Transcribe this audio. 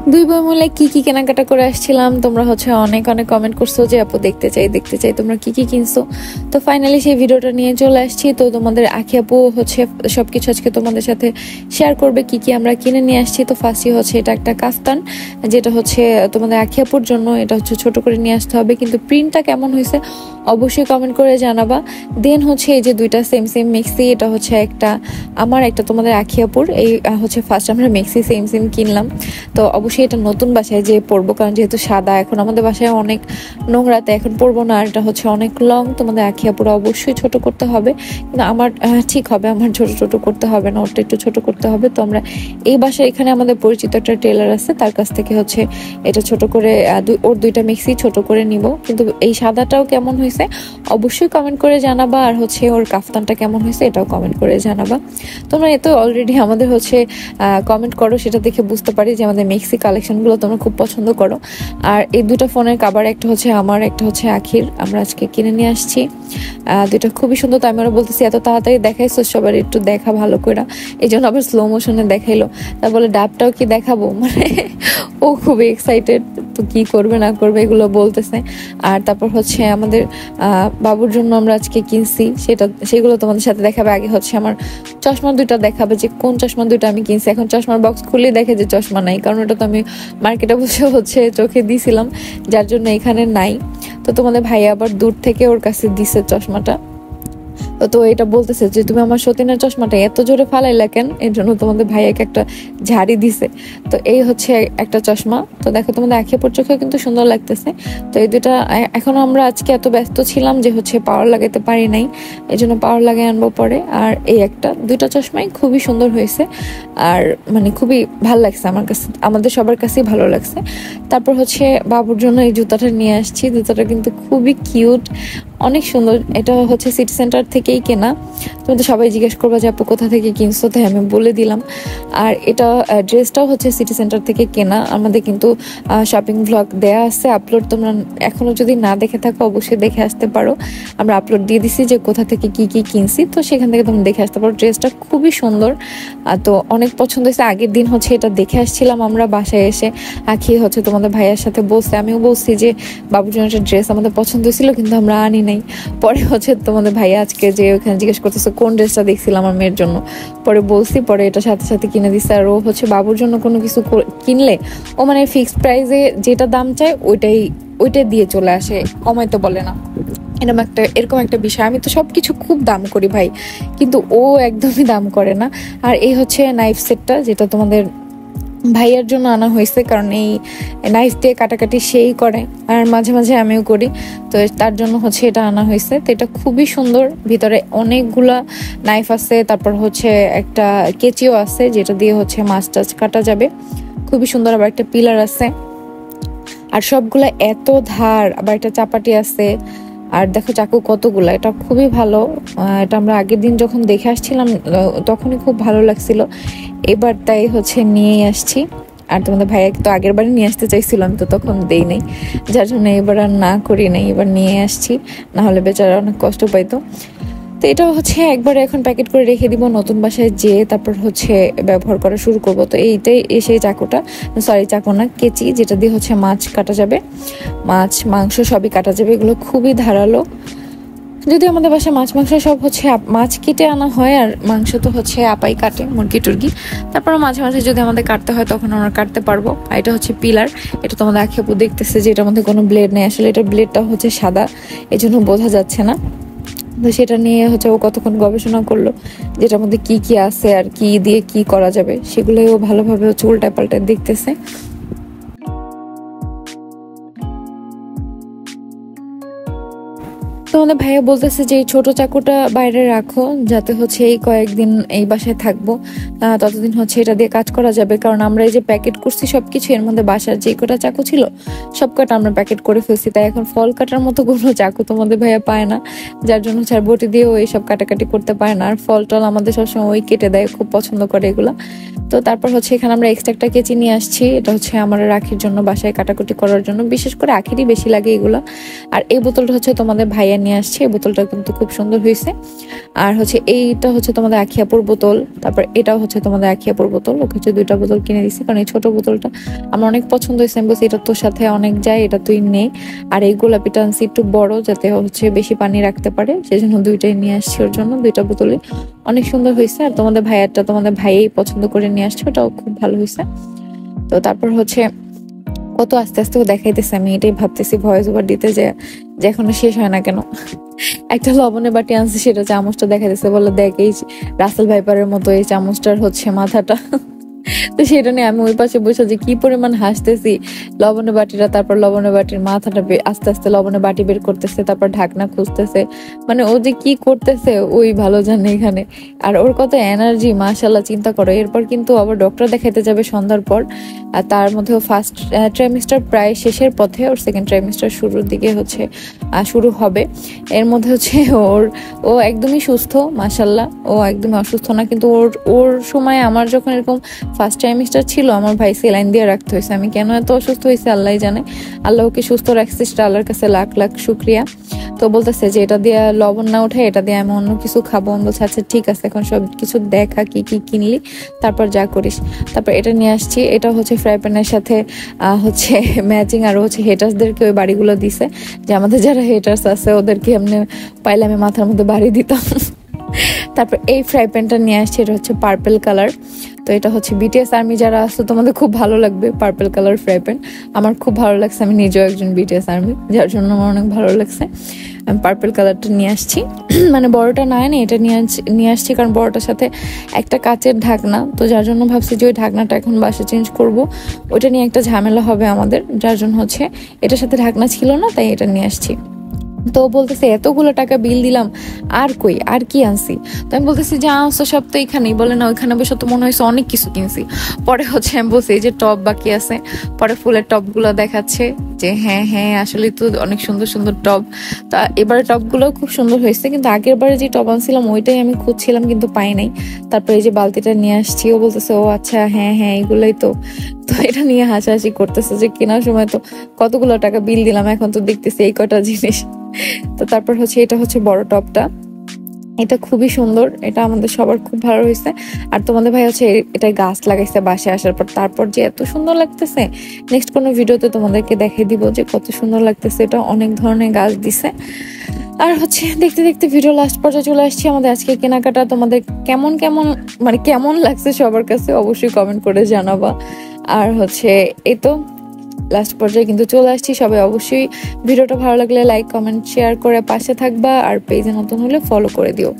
দুই বোন মিলে কি কি কেনাকাটা করে আসছিলাম, তোমরা হচ্ছে অনেক অনেক কমেন্ট করছো যে আপু দেখতে চাই তোমরা কি কি কিনছো। তো ফাইনালি সেই ভিডিওটা নিয়ে চলে আসছি। তো তোমাদের আখি আপু হচ্ছে সবকিছু আজকে তোমাদের সাথে শেয়ার করবে কি কি আমরা কিনে নিয়ে আসছি। তো ফার্স্টই হচ্ছে এটা একটা কাফতান, যেটা হচ্ছে তোমাদের আখি আপুর জন্য। এটা হচ্ছে ছোট করে নিয়ে আসতে হবে, কিন্তু প্রিন্টটা কেমন হয়েছে অবশ্যই কমেন্ট করে জানাবা। দেন হচ্ছে এই যে দুইটা সেম সেম মেক্সি, এটা হচ্ছে একটা আমার একটা তোমাদের আখি আপুর। এই হচ্ছে ফার্স্ট আমরা মেক্সি সেম সেম কিনলাম। তো অবশ্যই এটা নতুন বাসায় যে পরবো, কারণ যেহেতু সাদা এখন আমাদের বাসায় অনেক নোংরাতে এখন পরবো না। আর এটা হচ্ছে অনেক লং, তোমাদের আখি আপুরা অবশ্যই ছোট করতে হবে, কিন্তু আমার ঠিক হবে, আমার ছোট ছোট করতে হবে না, ওটা একটু ছোট করতে হবে। তো আমরা এই বাসায় এখানে আমাদের পরিচিত একটা টেলার আছে, তার কাছ থেকে হচ্ছে এটা ছোট করে ওর দুইটা মিক্সি ছোট করে নিব। কিন্তু এই সাদাটাও কেমন হয়েছে অবশ্যই কমেন্ট করে জানাবা, আর হচ্ছে ওর কাফতানটা কেমন হয়েছে এটাও কমেন্ট করে জানাবা। তোমরা এত অলরেডি আমাদের হচ্ছে কমেন্ট করো, সেটা দেখে বুঝতে পারি যে আমাদের মিক্সি কালেকশনগুলো তোমরা খুব পছন্দ করো। আর এই দুটো ফোনের কাভার, একটা হচ্ছে আমার, একটা হচ্ছে আখির, আমরা আজকে কিনে নিয়ে আসছি। দুইটা খুবই সুন্দর। তো আমি ওরা বলতেছি এত তাড়াতাড়ি দেখাইছো, সবার একটু দেখা ভালো করে, এই জন্য আবার স্লো মোশনে দেখাইলো। তা বলে ডাবটাও কি দেখাবো, মানে ও খুবই এক্সাইটেড, তো কি করবে না করবে এগুলো বলতেছে। আর তারপর হচ্ছে আমাদের বাবুর জন্য আমরা আজকে কিনছি, সেগুলো তোমাদের সাথে দেখাবে। আগে হচ্ছে আমার চশমা দুইটা দেখাবে, যে কোন চশমা দুইটা আমি কিনছি। এখন চশমার বক্স খুলে দেখে যে চশমা নাই, কারণ ওটা তো আমি মার্কেটে বসে হচ্ছে চোখে দিয়েছিলাম, যার জন্য এখানে নাই। তো তোমাদের ভাই আবার দূর থেকে ওর কাছে দিছে চশমাটা। তো এটা বলতেছে যে তুমি আমার সতীনের চশমাটা এত জোরে ফালাইলা কেন, এর জন্য তোমাদের ভাইয়াকে একটা ঝাড়ি দিছে। তো এই হচ্ছে একটা চশমা। তো দেখো তোমাদের আখি আপুর চোখেও কিন্তু সুন্দর লাগতেছে। তো এই দুটা এখন আমরা আজকে এত ব্যস্ত ছিলাম যে হচ্ছে পাওয়ার লাগাতে পারি নাই, এই জন্য পাওয়ার লাগাই আনবো পরে। আর এই দুইটা চশমাই খুবই সুন্দর হয়েছে, আর মানে খুবই ভালো লাগছে আমার কাছে, আমাদের সবার কাছেই ভালো লাগছে। তারপর হচ্ছে বাবুর জন্য এই জুতাটা নিয়ে আসছি। জুতাটা কিন্তু খুবই কিউট, অনেক সুন্দর। এটা হচ্ছে সিটি সেন্টার থেকেই কেনা। তুমি তো সবাই জিজ্ঞেস করবা যে আপু কোথা থেকে কিনছো, তাই আমি বলে দিলাম। আর এটা ড্রেসটাও হচ্ছে সিটি সেন্টার থেকে কেনা। আমাদের কিন্তু শপিং ব্লগ দেয়া আছে আপলোড, তোমরা এখনো যদি না দেখে থাকো অবশ্যই দেখে আসতে পারো। আমরা আপলোড দিয়ে দিছি যে কোথা থেকে কি কি কিনছি, তো সেখান থেকে তোমরা দেখে আসতে পারো। ড্রেসটা খুবই সুন্দর, তো অনেক পছন্দ হয়েছে। আগের দিন হচ্ছে এটা দেখে আসছিলাম আমরা বাসায় এসে, আখি হচ্ছে তোমাদের ভাইয়ের সাথে বলছে, আমিও বলছি যে বাবুর জন্য একটা ড্রেস আমাদের পছন্দ হয়েছিল কিন্তু আমরা আনি নাই। পরে হচ্ছে তোমাদের ভাইয়া আজকে যে ওখানে জিজ্ঞেস করতেছে কোন ড্রেসটা দেখছিলাম আমার মেয়ের জন্য, পরে বলছি, পরে এটা সাথে সাথে কিনে দিচ্ছে। আর ও হচ্ছে বাবুর জন্য কোনো কিছু কিনলে ও মানে ফিক্সড প্রাইসে যেটা দাম চায় ওইটাই দিয়ে চলে আসে, কমাইতে বলে না। এরকম একটা বিষয়। আমি তো সবকিছু খুব দাম করি ভাই, কিন্তু ও একদমই দাম করে না। আর এই হচ্ছে নাইফ সেটটা, যেটা তোমাদের ভাইয়ার জন্য আনা হয়েছে, কারণ এই নাইফ দিয়ে কাটাকাটি সেই করে, আর মাঝে মাঝে আমিও করি, তো তার জন্য হচ্ছে এটা আনা হয়েছে। তো এটা খুবই সুন্দর, ভিতরে অনেকগুলা নাইফ আছে, তারপর হচ্ছে একটা কেচিও আছে যেটা দিয়ে হচ্ছে মাছ টাছ কাটা যাবে, খুবই সুন্দর। আবার একটা পিলার আছে, আর সবগুলা এত ধার, আবার একটা চাপাটি আছে। আর দেখো চাকু কতগুলা, এটা খুবই ভালো। এটা আমরা আগের দিন যখন দেখে আসছিলাম তখনই খুব ভালো লাগছিল, এবার তাই হচ্ছে নিয়েই আসছি। আর তোমাদের ভাইয়াকে তো আগের বারে নিয়ে আসতে চাইছিলাম, তো তখন দেই নাই, যার জন্য এবার আর না করি নাই, এবার নিয়ে আসছি, না হলে বেচারা অনেক কষ্ট পাইতো। তো এটা হচ্ছে একবারে এখন প্যাকেট করে রেখে দিব, নতুন বাসায় যেয়ে তারপর হচ্ছে ব্যবহার করা শুরু করব। তো এইটাই সেই চাকুটা, সরি চাকু না, কেচি, যেটা দিয়ে হচ্ছে মাছ কাটা যাবে, মাছ মাংস সবই কাটা যাবে। এগুলো খুবই ধারালো, যদি আমাদের বাসায় মাছ মাংস সব হচ্ছে মাছ কেটে আনা হয়, আর মাংস তো হচ্ছে আপাই কাটে, মুরগি টুরগি। তারপর মাঝে মাঝে যদি আমাদের কাটতে হয় তখন আমরা কাটতে পারবো। আর এটা হচ্ছে পিলার, এটা তোমাদের আখি আপু দেখতেছে যে এটার মধ্যে কোনো ব্লেড নেই, আসলে এটার ব্লেডটা হচ্ছে সাদা, এই জন্য বোঝা যাচ্ছে না। তো সেটা নিয়ে হচ্ছে ও কতক্ষণ গবেষণা করলো, যেটার মধ্যে কি কি আছে আর কি দিয়ে কি করা যাবে, সেগুলোই ও ভালোভাবে হচ্ছে উল্টায় পাল্টায় দেখতেছে। তোমাদের ভাইয়া বলতেছে যে এই ছোট চাকুটা বাইরে রাখো, যাতে হচ্ছে এই কয়েকদিন এই বাসায় থাকবো, ততদিন হচ্ছে এটা দিয়ে কাজ করা যাবে। কারণ আমরা এই যে প্যাকেট করছি সবকিছু, এর মধ্যে বাসার যে কটা চাকু ছিল সব কটা আমরা প্যাকেট করে ফেলছি, তাই এখন ফল কাটার মতো কোনো চাকু তোমাদের ভাইয়া পায় না, যার জন্য হচ্ছে আর বটি দিয়েও এইসব কাটাকাটি করতে পারে না। আর ফল টল আমাদের সবসময় ওই কেটে দেয়, খুব পছন্দ করে এগুলা। তো তারপর হচ্ছে এখানে আমরা এক্সট্রা একটা কেচি নিয়ে আসছি, এটা হচ্ছে আমার রাখির জন্য, বাসায় কাটাকুটি করার জন্য, বিশেষ করে আখিরই বেশি লাগে এগুলো। আর এই বোতলটা হচ্ছে তোমাদের ভাইয়া নিয়ে আসছি। এই বোতলটা কিন্তু খুব সুন্দর হয়েছে। আর হচ্ছে এইটা হচ্ছে তোমাদের আখিয়াপুর বোতল, তারপর এটাও হচ্ছে তোমাদের আখিয়াপুর বোতল। ওকে হচ্ছে 2টা বোতল কিনে দিচ্ছি, কারণ এই ছোট বোতলটা আমার অনেক পছন্দ হয়েছে। আমি বলছি এটা তোর সাথে অনেক যায়, এটা তুই নে। আর এই গোলাপিটা আনছি একটু বড়, যাতে হচ্ছে বেশি পানি রাখতে পারে, সেই জন্য 2টাই নিয়ে আসছি ওর জন্য। 2টা বোতলে অনেক সুন্দর হয়েছে। আর তোমাদের ভাইয়ারটা তোমাদের ভাইই পছন্দ করে নিয়ে আসছে, ওটাও খুব ভালো হয়েছে। তো তারপর হচ্ছে কত আস্তে আস্তে ও দেখাইতেছে, আমি এটাই ভাবতেছি ভয়েস ওভার দিতে যে এখনো শেষ হয় না কেন। একটা লবণের বাটি আনছে, সেটা চামচটা দেখাইতেছে, বলে দেখ এই রাসেল ভাইপারের মতো এই চামচটার হচ্ছে মাথাটা। তো সেটা নিয়ে আমি ওই পাশে বসে যে কি পরিমাণ হাসতেছি। লবণের বাটিটা, তারপর লবণের বাটির মাথাটা আস্তে আস্তে লবণের বাটি বের করতেছে, তারপর ঢাকনা খুঁজতেছে, মানে ও যে কি করতেছে ওই ভালো জানে এখানে। আর ওর কত এনার্জি, মাশাল্লাহ, চিন্তা করো। এরপর কিন্তু আবার ডক্টর দেখাইতে যাবে সন্ধ্যার পর। আর তার মধ্যে ফার্স্ট ট্রাইমিস্টার প্রায় শেষের পথে, ওর সেকেন্ড ট্রাইমিস্টার শুরুর দিকে হচ্ছে শুরু হবে। এর মধ্যে হচ্ছে ও একদমই সুস্থ, মাশাল্লাহ, ও একদমই অসুস্থ না। কিন্তু ওর সময় আমার যখন এরকম ফার্স্ট ট্রাইমিস্টার ছিল, আমার ভাই সেলাইন দিয়ে রাখতে হয়েছে। আমি কেন এত অসুস্থ হয়েছে আল্লাহ জানে। আল্লাহ ওকে সুস্থ রাখছে, সেটা আল্লাহর কাছে লাখ লাখ শুক্রিয়া। তো বলতেছে যে এটা দিয়ে লবণ না উঠে, এটা দিয়ে আমি অন্য কিছু খাবো। আমি বলছি আচ্ছা ঠিক আছে, এখন সব কিছু দেখা কি কি কিনলি, তারপর যা করিস। তারপর এটা নিয়ে আসছি, এটা হচ্ছে ফ্রাই প্যানের সাথে হচ্ছে ম্যাচিং। আর হচ্ছে হেটার্সদেরকে ওই বাড়িগুলো দিছে, যে আমাদের যারা হেটার্স আছে ওদেরকে এমনি পাইলে আমি মাথার মধ্যে বাড়ি দিতাম। তারপর এই ফ্রাই প্যানটা নিয়ে আসছে, এটা হচ্ছে পার্পল কালার। তো এটা হচ্ছে বিটিএস আর্মি যারা আছে তোমাদের খুব ভালো লাগবে পার্পল কালার ফ্রাই প্যান। আমার খুব ভালো লাগছে, আমি নিজেও একজন বিটিএস আর্মি, যার জন্য আমার অনেক ভালো লাগছে। আমি পার্পল কালারটা নিয়ে আসছি। মানে বড়টা না এটা নিয়ে আসছি, কারণ বড়টার সাথে একটা কাচের ঢাকনা, তো যার জন্য ভাবছি যে ওই ঢাকনাটা এখন বাসা চেঞ্জ করব, ওইটা নিয়ে একটা ঝামেলা হবে আমাদের, যার জন্য হচ্ছে এটার সাথে ঢাকনা ছিল না, তাই এটা নিয়ে আসছি। তো বলতেছে এতগুলো টাকা বিল দিলাম, আর কই আর কি আনছি। তো আমি বলতেছি যা আনছো সব তো এখানেই। বলে না ওইখানে বসে তো মনে হয়েছে অনেক কিছু কিনছি। পরে হচ্ছে আমি বলছি এই যে টপ বাকি আছে, পরে ফুলের টপগুলো দেখাচ্ছে যে হ্যাঁ হ্যাঁ আসলে তো অনেক সুন্দর সুন্দর টপ। তা এবারে টপগুলো খুব সুন্দর হয়েছে, কিন্তু আগের বারে যে টপ আনছিলাম ওইটাই আমি খুঁজছিলাম, কিন্তু পাই নাই। তারপরে এই যে বালতিটা নিয়ে আসছি, ও বলতেছে ও আচ্ছা হ্যাঁ হ্যাঁ এগুলোই তো। তো এটা নিয়ে হাসাহাসি করতেছে যে কেনার সময় তো কতগুলো টাকা বিল দিলাম, এখন তো দেখতেছি এই কটা জিনিস। তো তারপর হচ্ছে এটা হচ্ছে বড় টপটা, এটা খুবই সুন্দর, এটা আমাদের সবার খুব ভালো হয়েছে। আর তোমাদের ভাই হচ্ছে এটা গাছ লাগাইছে বাসায় আসার পর, তারপর যে এত সুন্দর লাগতেছে, নেক্সট কোনো ভিডিওতে তোমাদেরকে দেখিয়ে দিব যে কত সুন্দর লাগতেছে। এটা অনেক ধরনের গাছ দিছে। আর হচ্ছে দেখতে দেখতে ভিডিও লাস্ট পর্যায়ে চলে আসছি। আমাদের আজকে কেনাকাটা তোমাদের কেমন কেমন মানে কেমন লাগছে সবার কাছে অবশ্যই কমেন্ট করে জানাবা। আর হচ্ছে এই তো লাস্ট পর্যায়ে কিন্তু চলে আসছি। সবাই অবশ্যই ভিডিওটা ভালো লাগলে লাইক কমেন্ট শেয়ার করে পাশে থাকবা, আর পেজে নতুন হলে ফলো করে দিও।